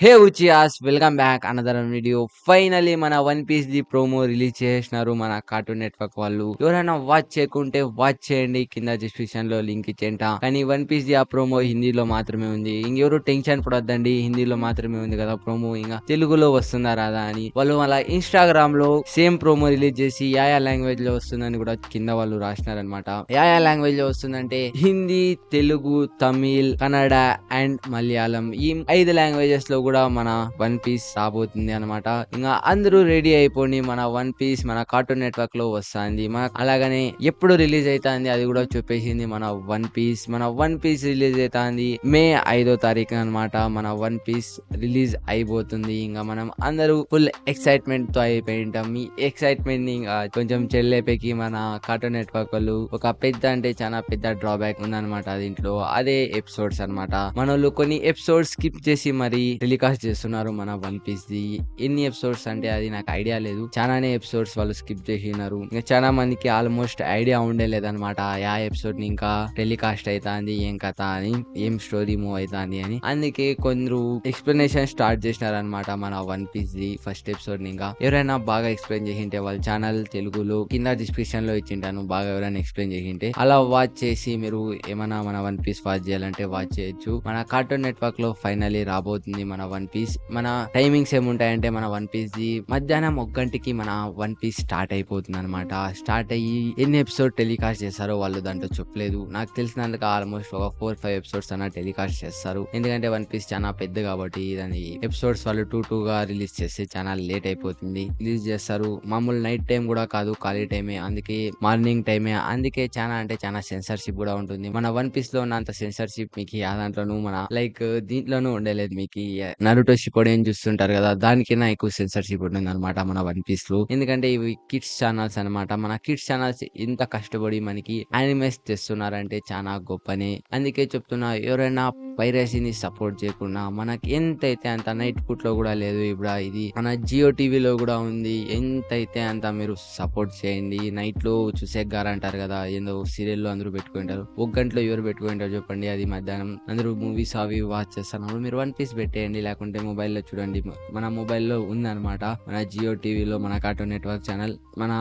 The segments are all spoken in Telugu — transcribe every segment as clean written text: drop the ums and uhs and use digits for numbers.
హే ఉచియాస్ welcome back another video. Finally మన one piece the promo release చేసినారు మన కార్టూన్ నెట్వర్క్ వాళ్ళు. ఎవరైనా వాచ్ చేయకుంటే వాచ్ చేయండి, కింద డిస్క్రిప్షన్ లో లింక్ ఇచ్చేంట. కానీ వన్ పీస్ ది ఆ ప్రోమో హిందీలో మాత్రమే ఉంది. ఇంకెవరు టెన్షన్ పడొద్దండి, హిందీలో మాత్రమే ఉంది కదా ప్రోమో, ఇంకా తెలుగులో వస్తుందా రాదా అని వాళ్ళు అలా ఇన్స్టాగ్రామ్ లో సేమ్ ప్రోమో రిలీజ్ చేసి యా లాంగ్వేజ్ లో వస్తుందని కూడా కింద వాళ్ళు రాసినారనమాట. యా లాంగ్వేజ్ లో వస్తుందంటే హిందీ, తెలుగు, తమిళ్, కన్నడ అండ్ మలయాళం, ఈ 5 లాంగ్వేజెస్ లో కూడా మన వన్ పీస్ రాబోతుంది అనమాట. ఇంకా అందరూ రెడీ అయిపోండి, మన వన్ పీస్ మన కార్టూన్ నెట్వర్క్ లో వస్తుంది. అలాగనే ఎప్పుడు రిలీజ్ అవుతుంది అది కూడా చెప్పేసింది మన వన్ పీస్. మన వన్ పీస్ రిలీజ్ అవుతుంది మే 5వ తారీఖు అనమాట. మన వన్ పీస్ రిలీజ్ అయిపోతుంది. ఇంకా మనం అందరూ ఫుల్ ఎక్సైట్మెంట్ తో అయిపోయి ఉంటాం. ఈ ఎక్సైట్మెంట్ ని ఇంకా కొంచెం చెల్లేపేకి మన కార్టూన్ నెట్వర్క్ వాళ్ళు ఒక పెద్ద అంటే చాలా పెద్ద డ్రాబ్యాక్ ఉందన్నమాట దీంట్లో. అదే ఎపిసోడ్స్ అనమాట. మనోళ్ళు కొన్ని ఎపిసోడ్స్ స్కిప్ చేసి మరి టెలికాస్ట్ చేస్తున్నారు మన వన్ పీస్ ది. ఎన్ని ఎపిసోడ్స్ అంటే అది నాకు ఐడియా లేదు, చాలానే ఎపిసోడ్స్ వాళ్ళు స్కిప్ చేసినారు. ఇంకా చాలా మందికి ఆల్మోస్ట్ ఐడియా ఉండలేదన్నమాట యా ఎపిసోడ్ ని ఇంకా టెలికాస్ట్ అవుతాంది, ఏం కథ అని, ఏం స్టోరీ మూవ్ అవుతాంది అని. అందుకే కొందరు ఎక్స్ప్లెనేషన్ స్టార్ట్ చేసినారనమాట మన one piece the first episode ని. ఇంకా ఎవరైనా బాగా ఎక్స్ప్లెయిన్ చేసింటే వాళ్ళ ఛానల్ తెలుగులో కింద డిస్క్రిప్షన్ లో ఇచ్చింటాను, బాగా ఎవరైనా ఎక్స్ప్లెయిన్ చేసింటే అలా వాచ్ చేసి మీరు ఏమైనా మన వన్ పీస్ వాచ్ చేయాలంటే వాచ్ చేయొచ్చు. మన కార్టూన్ నెట్వర్క్ లో ఫైనలీ రాబోతుంది మన వన్ పీస్. మన టైమింగ్స్ ఏముంటాయంటే మన వన్ పీస్ ది మధ్యాహ్నం 1 గంటకి మన వన్ పీస్ స్టార్ట్ అయిపోతుంది అనమాట. స్టార్ట్ అయ్యి ఎన్ని ఎపిసోడ్ టెలికాస్ట్ చేస్తారో వాళ్ళు దాంట్లో చెప్పలేదు. నాకు తెలిసినందుకు ఆల్మోస్ట్ ఒక 4-5 ఎపిసోడ్స్ అన్న టెలికాస్ట్ చేస్తారు, ఎందుకంటే వన్ పీస్ చాలా పెద్ద కాబట్టి దాని ఎపిసోడ్స్ వాళ్ళు 2-2 గా రిలీజ్ చేస్తే చాలా లేట్ అయిపోతుంది. రిలీజ్ చేస్తారు మామూలు నైట్ టైం కూడా కాదు, ఖాళీ టైమే, అందుకే మార్నింగ్ టైమే. అందుకే చాలా అంటే చాలా సెన్సర్షిప్ కూడా ఉంటుంది. మన వన్ పీస్ లో ఉన్నంత సెన్సర్షిప్ మీకు ఆ దాంట్లోనూ మన లైక్ దీంట్లోనూ ఉండలేదు. మీకు నరుటో షిపోడెన్ చూస్తుంటారు కదా, దానికైనా ఎక్కువ సెన్సర్షిప్ ఉంటుంది అనమాట మన వన్ పీస్ లో. ఎందుకంటే ఇవి కిడ్స్ ఛానల్స్ అనమాట. మన కిడ్స్ ఛానల్స్ ఇంత కష్టపడి మనకి యానిమేస్ తెస్తున్నారంటే చాలా గొప్పనే. అందుకే చెప్తున్నా, ఎవరైనా పైరసీని సపోర్ట్ చేయకుండా మనకి ఎంతైతే అంత నైట్ పుట్ లో కూడా లేదు, ఇప్పుడు ఇది మన జియో టీవీలో కూడా ఉంది, ఎంతైతే అంత మీరు సపోర్ట్ చేయండి. నైట్ లో చూసేగారు అంటారు కదా, ఏందో సీరియల్ లో అందరూ పెట్టుకుంటారు, 1 గంటలో ఎవరు పెట్టుకుంటారు చెప్పండి. అది మధ్యాహ్నం అందరూ మూవీస్ అవి వాచ్ చేస్తున్నప్పుడు మీరు వన్ పీస్ పెట్టేయండి, లేకుంటే మొబైల్లో చూడండి. మన మొబైల్లో ఉందన్నమాట మన జియో టీవీలో మన కార్టూన్ నెట్వర్క్ ఛానల్. మన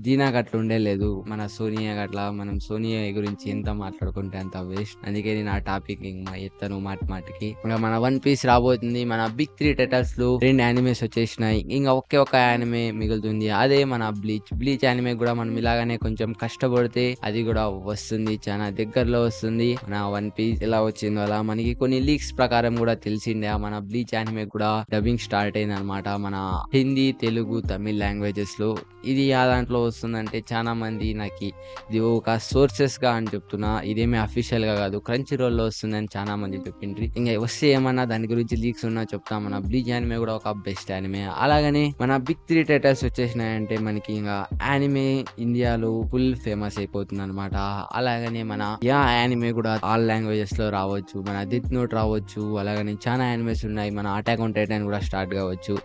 దీనాకి అట్లా ఉండలేదు, మన సోనియా అట్లా. మనం సోనియా గురించి ఎంత మాట్లాడుకుంటే అంత వేస్ట్, అందుకే నేను ఆ టాపిక్ ఎత్తను మాటికి. ఇంకా మన వన్ పీస్ రాబోతుంది. మన బిగ్ 3 టైటిల్స్ లో 2 యానిమేస్ వచ్చేసినాయి, ఇంకా ఒకే యానిమే మిగులుతుంది, అదే మన బ్లీచ్ యానిమే. కూడా మనం ఇలాగానే కొంచెం కష్టపడితే అది కూడా వస్తుంది, చాలా దగ్గరలో వస్తుంది. మన వన్ పీస్ ఎలా వచ్చిందో అలా మనకి కొన్ని లీక్స్ ప్రకారం కూడా తెలిసిందే మన బ్లీచ్ యానిమే కూడా డబ్బింగ్ స్టార్ట్ అయింది అనమాట మన హిందీ, తెలుగు, తమిళ్ లాంగ్వేజెస్ లో. ఇది ఆ దాంట్లో వస్తుందంటే చాలా మంది నాకు ఇది ఒక సోర్సెస్ గా అని చెప్తున్నా, ఇదేమీ అఫీషియల్ గా కాదు, క్రంచీ రోల్ లో వస్తుందని చాలా మంది చెప్పిండ్రి. ఇంకా వస్తే ఏమన్నా దాని గురించి లీక్స్ ఉన్నా చెప్తాం. మన బ్లీచ్ యానిమే కూడా ఒక బెస్ట్ యానిమే. అలాగనే మన బిగ్ 3 టైటిల్స్ వచ్చేసినాయంటే మనకి ఇంకా యానిమే ఇండియాలో ఫుల్ ఫేమస్ అయిపోతుంది అనమాట. అలాగనే మన యానిమే కూడా ఆల్ లాంగ్వేజెస్ లో రావచ్చు, మన డెత్ నోట్ రావచ్చు, అలాగనే చాలా యానిమేస్ ఉన్నాయి. మన అటాక్ ఆన్ టైటాన్ కూడా స్టార్ట్ కావచ్చు.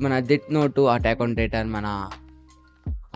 మన death note, attack on Titan మన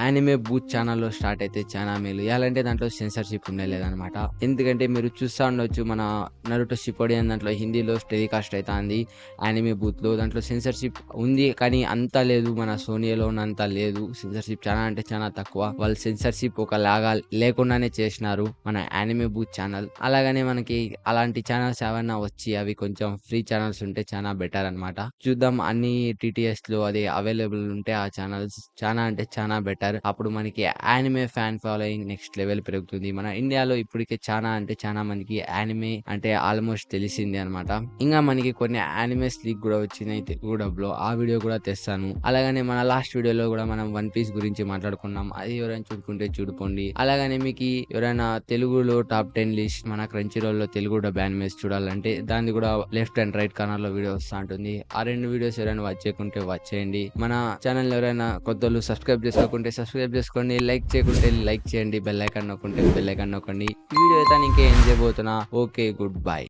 యానిమే బూత్ ఛానల్లో స్టార్ట్ అయితే చాలా మేలు. ఎలాంటే దాంట్లో సెన్సర్షిప్ ఉండలేదన్నమాట. ఎందుకంటే మీరు చూస్తూ ఉండొచ్చు మన నరుటో షిపోడెన్ దాంట్లో హిందీలో టెలికాస్ట్ అవుతుంది యానిమే బూత్ లో. దాంట్లో సెన్సర్షిప్ ఉంది కానీ అంత లేదు, మన సోనియాలో ఉన్నంత లేదు సెన్సర్షిప్, చాలా అంటే చాలా తక్కువ. వాళ్ళు సెన్సర్షిప్ ఒక లాగా లేకుండానే చేసినారు మన యానిమే బూత్ ఛానల్. అలాగనే మనకి అలాంటి ఛానల్స్ ఏమైనా వచ్చి అవి కొంచెం ఫ్రీ ఛానల్స్ ఉంటే చాలా బెటర్ అనమాట. చూద్దాం, అన్ని టీటీఎస్ లో అది అవైలబుల్ ఉంటే ఆ ఛానల్స్ చాలా అంటే చాలా బెటర్. అప్పుడు మనకి anime fan following next level పెరుగుతుంది. మన ఇండియాలో ఇప్పటికే చాలా అంటే చాలా మందికి యానిమే అంటే ఆల్మోస్ట్ తెలిసింది అనమాట. ఇంకా మనకి కొన్ని యానిమేస్ లీక్ కూడా వచ్చినాయి తెలుగు డబ్ లో, ఆ వీడియో కూడా తెస్తాను. అలాగనే మన లాస్ట్ వీడియోలో కూడా మనం వన్ పీస్ గురించి మాట్లాడుకున్నాం, అది ఎవరైనా చూడుకుంటే చూడుకోండి. అలాగనే మీకు ఎవరైనా తెలుగులో టాప్ 10 లిస్ట్ మన క్రంచీ రోల్ లో తెలుగు డబ్ యానిమేస్ చూడాలంటే దాన్ని కూడా లెఫ్ట్ అండ్ రైట్ కార్నర్ లో వీడియో వస్తూ ఉంటుంది. ఆ 2 వీడియోస్ ఎవరైనా వాచ్ చేయకుంటే వాచ్ చేయండి. మన ఛానల్ ఎవరైనా కొత్తలు సబ్స్క్రైబ్ చేసుకోకుంటే సబ్స్క్రైబ్ చేసుకోండి, లైక్ చేయకుంటే లైక్ చేయండి, బెల్ ఐకాన్ నొక్కుంటే బెల్ ఐకాన్ నొక్కండి. ఈ వీడియో అయితే ఇంకే ఎంజాయ్ చేయబోతున్నా. Okay, good bye.